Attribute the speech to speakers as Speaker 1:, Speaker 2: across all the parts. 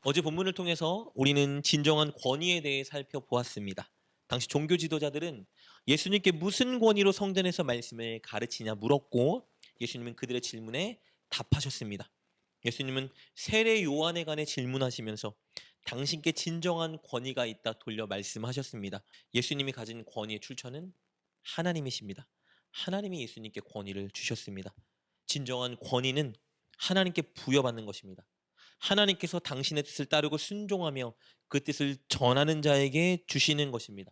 Speaker 1: 어제 본문을 통해서 우리는 진정한 권위에 대해 살펴보았습니다. 당시 종교 지도자들은 예수님께 무슨 권위로 성전에서 말씀을 가르치냐 물었고 예수님은 그들의 질문에 답하셨습니다. 예수님은 세례 요한에 관해 질문하시면서 당신께 진정한 권위가 있다 돌려 말씀하셨습니다. 예수님이 가진 권위의 출처는 하나님이십니다. 하나님이 예수님께 권위를 주셨습니다. 진정한 권위는 하나님께 부여받는 것입니다. 하나님께서 당신의 뜻을 따르고 순종하며 그 뜻을 전하는 자에게 주시는 것입니다.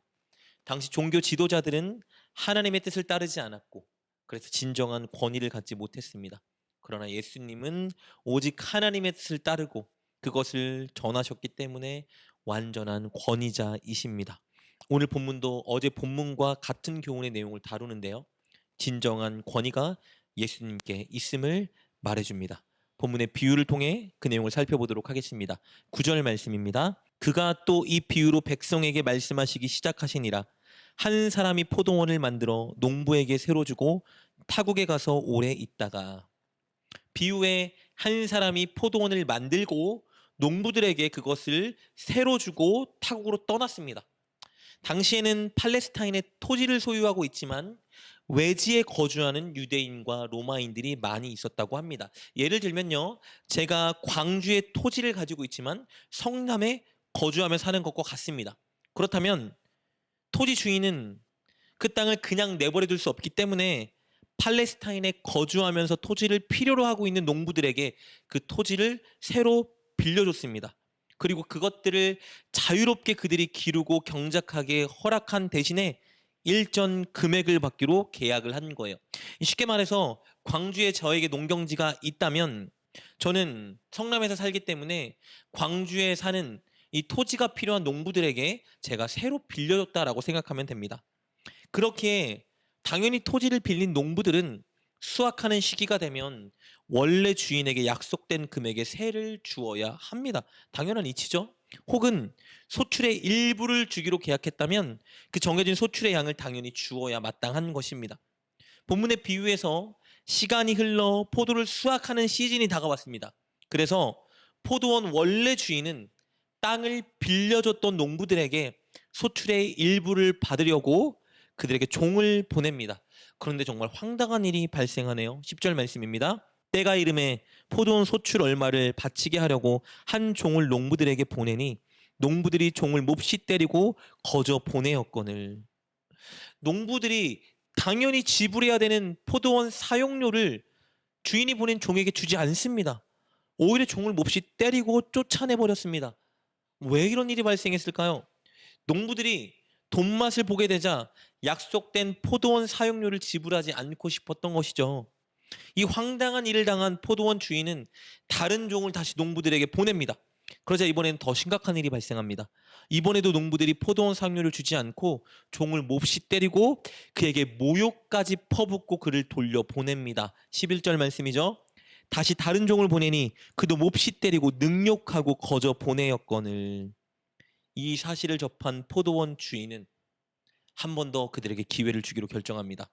Speaker 1: 당시 종교 지도자들은 하나님의 뜻을 따르지 않았고 그래서 진정한 권위를 갖지 못했습니다. 그러나 예수님은 오직 하나님의 뜻을 따르고 그것을 전하셨기 때문에 완전한 권위자이십니다. 오늘 본문도 어제 본문과 같은 교훈의 내용을 다루는데요. 진정한 권위가 예수님께 있음을 말해줍니다. 본문의 비유를 통해 그 내용을 살펴보도록 하겠습니다. 9절 말씀입니다. 그가 또 이 비유로 백성에게 말씀하시기 시작하시니라. 한 사람이 포도원을 만들어 농부에게 새로 주고 타국에 가서 오래 있다가. 비유에 한 사람이 포도원을 만들고 농부들에게 그것을 새로 주고 타국으로 떠났습니다. 당시에는 팔레스타인의 토지를 소유하고 있지만 외지에 거주하는 유대인과 로마인들이 많이 있었다고 합니다. 예를 들면요, 제가 광주에 토지를 가지고 있지만 성남에 거주하며 사는 것과 같습니다. 그렇다면 토지 주인은 그 땅을 그냥 내버려 둘 수 없기 때문에 팔레스타인에 거주하면서 토지를 필요로 하고 있는 농부들에게 그 토지를 새로 빌려줬습니다. 그리고 그것들을 자유롭게 그들이 기르고 경작하게 허락한 대신에 일정 금액을 받기로 계약을 한 거예요. 쉽게 말해서 광주에 저에게 농경지가 있다면 저는 성남에서 살기 때문에 광주에 사는 이 토지가 필요한 농부들에게 제가 새로 빌려줬다라고 생각하면 됩니다. 그렇게 당연히 토지를 빌린 농부들은 수확하는 시기가 되면 원래 주인에게 약속된 금액의 세를 주어야 합니다. 당연한 이치죠. 혹은 소출의 일부를 주기로 계약했다면 그 정해진 소출의 양을 당연히 주어야 마땅한 것입니다. 본문의 비유에서 시간이 흘러 포도를 수확하는 시즌이 다가왔습니다. 그래서 포도원 원래 주인은 땅을 빌려줬던 농부들에게 소출의 일부를 받으려고 그들에게 종을 보냅니다. 그런데 정말 황당한 일이 발생하네요. 10절 말씀입니다. 때가 이름에 포도원 소출 얼마를 바치게 하려고 한 종을 농부들에게 보내니 농부들이 종을 몹시 때리고 거저 보내었거늘. 농부들이 당연히 지불해야 되는 포도원 사용료를 주인이 보낸 종에게 주지 않습니다. 오히려 종을 몹시 때리고 쫓아내버렸습니다. 왜 이런 일이 발생했을까요? 농부들이 돈맛을 보게 되자 약속된 포도원 사용료를 지불하지 않고 싶었던 것이죠. 이 황당한 일을 당한 포도원 주인은 다른 종을 다시 농부들에게 보냅니다. 그러자 이번엔 더 심각한 일이 발생합니다. 이번에도 농부들이 포도원 사용료를 주지 않고 종을 몹시 때리고 그에게 모욕까지 퍼붓고 그를 돌려보냅니다. 11절 말씀이죠. 다시 다른 종을 보내니 그도 몹시 때리고 능욕하고 거저 보내었거늘. 이 사실을 접한 포도원 주인은 한 번 더 그들에게 기회를 주기로 결정합니다.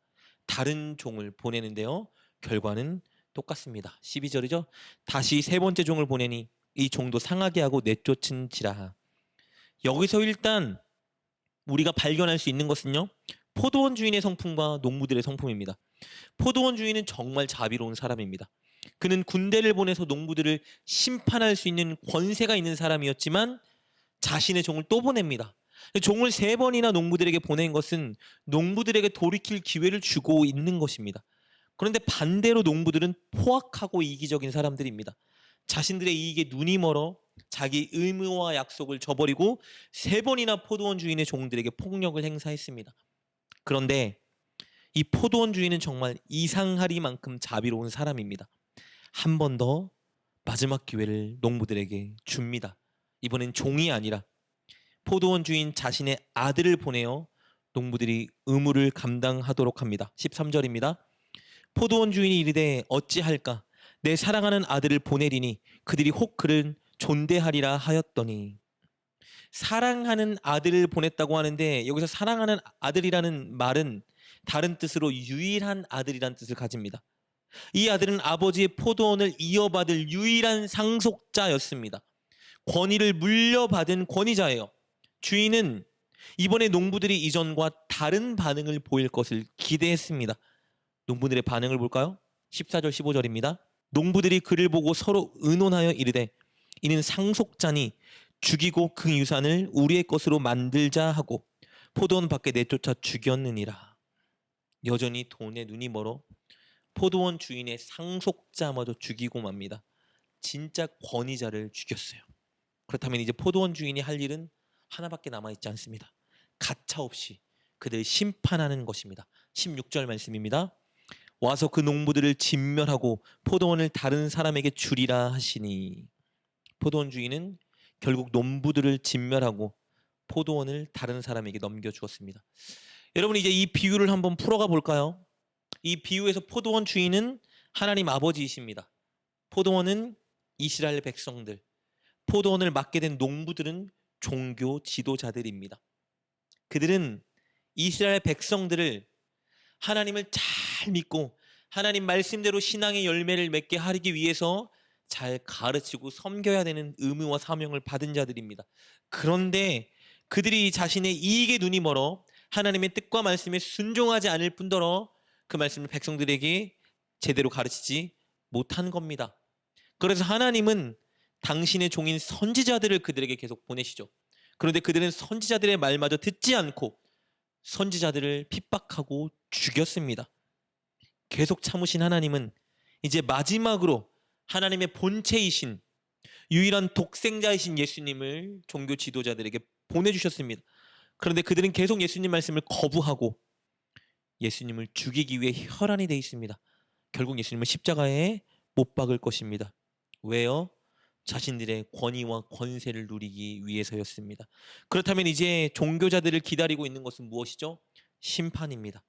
Speaker 1: 다른 종을 보내는데요. 결과는 똑같습니다. 12절이죠. 다시 세 번째 종을 보내니 이 종도 상하게 하고 내쫓은지라. 여기서 일단 우리가 발견할 수 있는 것은요. 포도원 주인의 성품과 농부들의 성품입니다. 포도원 주인은 정말 자비로운 사람입니다. 그는 군대를 보내서 농부들을 심판할 수 있는 권세가 있는 사람이었지만 자신의 종을 또 보냅니다. 종을 세 번이나 농부들에게 보낸 것은 농부들에게 돌이킬 기회를 주고 있는 것입니다. 그런데 반대로 농부들은 포악하고 이기적인 사람들입니다. 자신들의 이익에 눈이 멀어 자기 의무와 약속을 저버리고 세 번이나 포도원 주인의 종들에게 폭력을 행사했습니다. 그런데 이 포도원 주인은 정말 이상하리만큼 자비로운 사람입니다. 한 번 더 마지막 기회를 농부들에게 줍니다. 이번엔 종이 아니라 포도원 주인 자신의 아들을 보내어 농부들이 의무를 감당하도록 합니다. 13절입니다. 포도원 주인이 이르되 어찌할까? 내 사랑하는 아들을 보내리니 그들이 혹 그를 존대하리라 하였더니. 사랑하는 아들을 보냈다고 하는데 여기서 사랑하는 아들이라는 말은 다른 뜻으로 유일한 아들이라는 뜻을 가집니다. 이 아들은 아버지의 포도원을 이어받을 유일한 상속자였습니다. 권위를 물려받은 권위자예요. 주인은 이번에 농부들이 이전과 다른 반응을 보일 것을 기대했습니다. 농부들의 반응을 볼까요? 14절 15절입니다. 농부들이 그를 보고 서로 의논하여 이르되 이는 상속자니 죽이고 그 유산을 우리의 것으로 만들자 하고 포도원 밖에 내쫓아 죽였느니라. 여전히 돈에 눈이 멀어 포도원 주인의 상속자마저 죽이고 맙니다. 진짜 권위자를 죽였어요. 그렇다면 이제 포도원 주인이 할 일은 하나밖에 남아있지 않습니다. 가차없이 그들을 심판하는 것입니다. 16절 말씀입니다. 와서 그 농부들을 진멸하고 포도원을 다른 사람에게 주리라 하시니. 포도원 주인은 결국 농부들을 진멸하고 포도원을 다른 사람에게 넘겨주었습니다. 여러분, 이제 이 비유를 한번 풀어가 볼까요? 이 비유에서 포도원 주인은 하나님 아버지이십니다. 포도원은 이스라엘 백성들, 포도원을 맡게 된 농부들은 종교 지도자들입니다. 그들은 이스라엘 백성들을 하나님을 잘 믿고 하나님 말씀대로 신앙의 열매를 맺게 하기 위해서 잘 가르치고 섬겨야 되는 의무와 사명을 받은 자들입니다. 그런데 그들이 자신의 이익에 눈이 멀어 하나님의 뜻과 말씀에 순종하지 않을 뿐더러 그 말씀을 백성들에게 제대로 가르치지 못한 겁니다. 그래서 하나님은 당신의 종인 선지자들을 그들에게 계속 보내시죠. 그런데 그들은 선지자들의 말마저 듣지 않고 선지자들을 핍박하고 죽였습니다. 계속 참으신 하나님은 이제 마지막으로 하나님의 본체이신 유일한 독생자이신 예수님을 종교 지도자들에게 보내주셨습니다. 그런데 그들은 계속 예수님 말씀을 거부하고 예수님을 죽이기 위해 혈안이 되어 있습니다. 결국 예수님은 십자가에 못 박을 것입니다. 왜요? 자신들의 권위와 권세를 누리기 위해서였습니다. 그렇다면 이제 종교자들을 기다리고 있는 것은 무엇이죠? 심판입니다.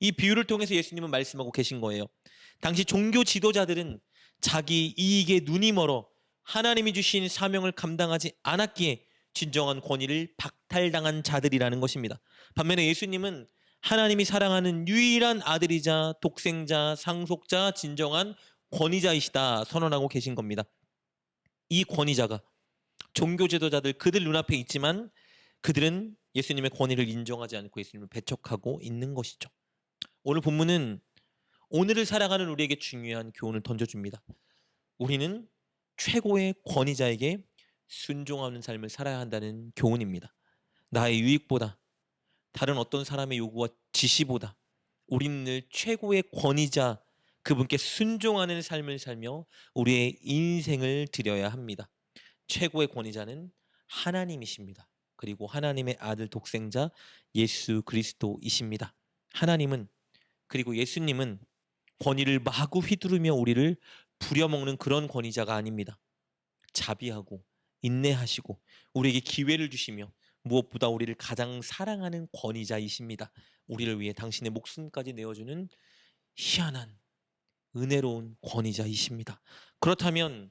Speaker 1: 이 비유를 통해서 예수님은 말씀하고 계신 거예요. 당시 종교 지도자들은 자기 이익에 눈이 멀어 하나님이 주신 사명을 감당하지 않았기에 진정한 권위를 박탈당한 자들이라는 것입니다. 반면에 예수님은 하나님이 사랑하는 유일한 아들이자 독생자, 상속자, 진정한 권위자이시다 선언하고 계신 겁니다. 이 권위자가 종교 지도자들 그들 눈앞에 있지만 그들은 예수님의 권위를 인정하지 않고 예수님을 배척하고 있는 것이죠. 오늘 본문은 오늘을 살아가는 우리에게 중요한 교훈을 던져줍니다. 우리는 최고의 권위자에게 순종하는 삶을 살아야 한다는 교훈입니다. 나의 유익보다 다른 어떤 사람의 요구와 지시보다 우리는 늘 최고의 권위자 그분께 순종하는 삶을 살며 우리의 인생을 드려야 합니다. 최고의 권위자는 하나님이십니다. 그리고 하나님의 아들 독생자 예수 그리스도이십니다. 하나님은 그리고 예수님은 권위를 마구 휘두르며 우리를 부려먹는 그런 권위자가 아닙니다. 자비하고 인내하시고 우리에게 기회를 주시며 무엇보다 우리를 가장 사랑하는 권위자이십니다. 우리를 위해 당신의 목숨까지 내어주는 희한한 은혜로운 권위자이십니다. 그렇다면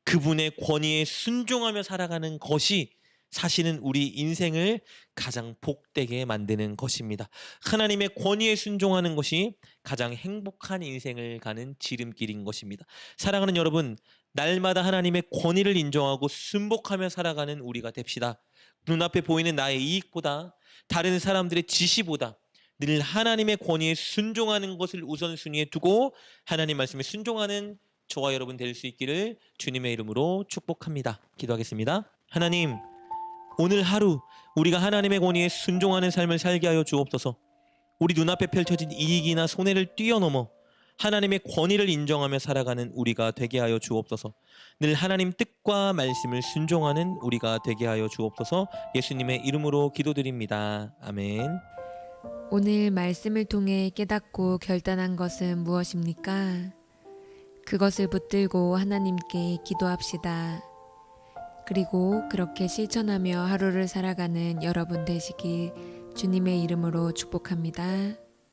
Speaker 1: 그분의 권위에 순종하며 살아가는 것이 사실은 우리 인생을 가장 복되게 만드는 것입니다. 하나님의 권위에 순종하는 것이 가장 행복한 인생을 가는 지름길인 것입니다. 사랑하는 여러분, 날마다 하나님의 권위를 인정하고 순복하며 살아가는 우리가 됩시다. 눈앞에 보이는 나의 이익보다 다른 사람들의 지시보다 늘 하나님의 권위에 순종하는 것을 우선순위에 두고 하나님 말씀에 순종하는 저와 여러분 될 수 있기를 주님의 이름으로 축복합니다. 기도하겠습니다. 하나님, 오늘 하루 우리가 하나님의 권위에 순종하는 삶을 살게 하여 주옵소서. 우리 눈앞에 펼쳐진 이익이나 손해를 뛰어넘어 하나님의 권위를 인정하며 살아가는 우리가 되게 하여 주옵소서. 늘 하나님 뜻과 말씀을 순종하는 우리가 되게 하여 주옵소서. 예수님의 이름으로 기도드립니다. 아멘.
Speaker 2: 오늘 말씀을 통해 깨닫고 결단한 것은 무엇입니까? 그것을 붙들고 하나님께 기도합시다. 그리고 그렇게 실천하며 하루를 살아가는 여러분 되시길 주님의 이름으로 축복합니다.